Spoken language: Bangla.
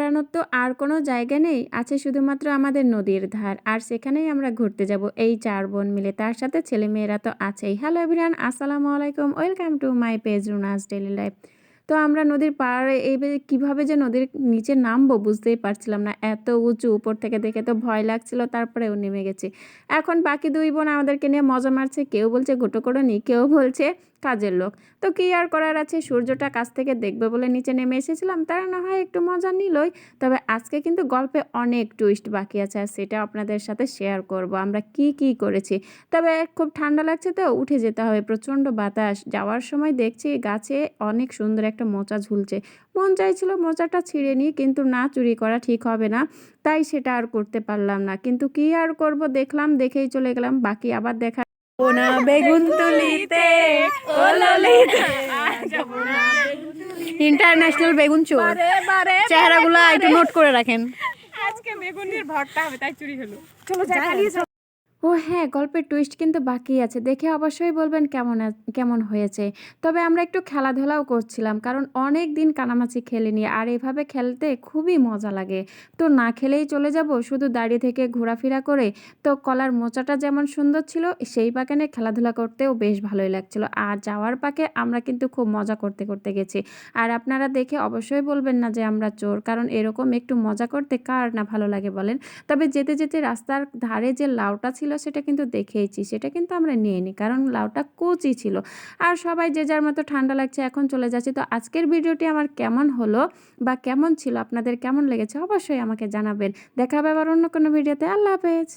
বেড়ানোর তো আর কোনো জায়গা নেই, আছে শুধুমাত্র আমাদের নদীর ধার। আর সেখানেই আমরা ঘুরতে যাব এই ৪ বোন মিলে। তার সাথে ছেলেমেয়েরা তো আছেই। হ্যালো এভরিওয়ান, আসসালামু আলাইকুম। Welcome to my page Runa's daily life. তো আমরা নদীর পাড়ে কীভাবে যে নদীর নিচে নামবো বুঝতেই পারছিলাম না। এত উঁচু, উপর থেকে দেখে তো ভয় লাগছিল, তারপরেও নেমে গেছি। এখন বাকি ২ বোন আমাদেরকে নিয়ে মজা মারছে। কেউ বলছে ঘুঁটোখড়ুনি, কেউ বলছে কাজের লোক। তো কী আর করার আছে, সূর্যটা কাছ থেকে দেখবে বলে নিচে নেমে এসেছিলাম, তারা না হয় একটু মজা নিলই। তবে আজকে কিন্তু গল্পে অনেক টুইস্ট বাকি আছে, আর সেটা আপনাদের সাথে শেয়ার করব আমরা কি কি করেছি। তবে খুব ঠান্ডা লাগছে তো উঠে যেতে হবে, প্রচণ্ড বাতাস। যাওয়ার সময় দেখছি গাছে অনেক সুন্দর একটা মোচা ঝুলছে। মন চাইছিল মোচাটা ছিঁড়ে নিই, কিন্তু না, চুরি করা ঠিক হবে না, তাই সেটা আর করতে পারলাম না। কিন্তু কি আর করব, দেখলাম, দেখেই চলে গেলাম। বাকি আবার দেখা না বেগুন তুলিতে ও ললিতে ইন্টারন্যাশনাল বেগুন চোর। চেহারাগুলো একটু নোট করে রাখেন। আজকে বেগুনের ভর্তা হবে, তাই চুরি হলো। চলো যাই। ও হ্যাঁ, গল্পের টুইস্ট কিন্তু বাকি আছে, দেখে অবশ্যই বলবেন কেমন হয়েছে। তবে আমরা একটু খেলাধুলাও করছিলাম, কারণ অনেক দিন কানামাছি খেলিনি, আর এভাবে খেলতে খুবই মজা লাগে। তো না খেলেই চলে যাব শুধু দাঁড়িয়ে থেকে ঘোরাফেরা করে। তো কলার মোচাটা যেমন সুন্দর ছিল, সেই বাগানে খেলাধুলা করতেও বেশ ভালোই লাগছিল। আর যাওয়ার পাকে আমরা কিন্তু খুব মজা করতে করতে গেছি। আর আপনারা দেখে অবশ্যই বলবেন না যে আমরা চোর, কারণ এরকম একটু মজা করতে কার না ভালো লাগে বলেন। তবে যেতে যেতে রাস্তার ধারে যে লাউটা ছিল সেটা কিন্তু দেখেইছি, সেটা কিন্তু আমরা নিয়ে নিই, কারণ লাউটা কচি ছিল। আর সবাই যে যার মতো, ঠান্ডা লাগছে, এখন চলে যাচ্ছি। তো আজকের ভিডিওটি আমার কেমন হলো বা কেমন ছিল, আপনাদের কেমন লেগেছে অবশ্যই আমাকে জানাবেন। দেখা হবে আবার অন্য কোনো ভিডিওতে। আল্লাহ হাফেজ।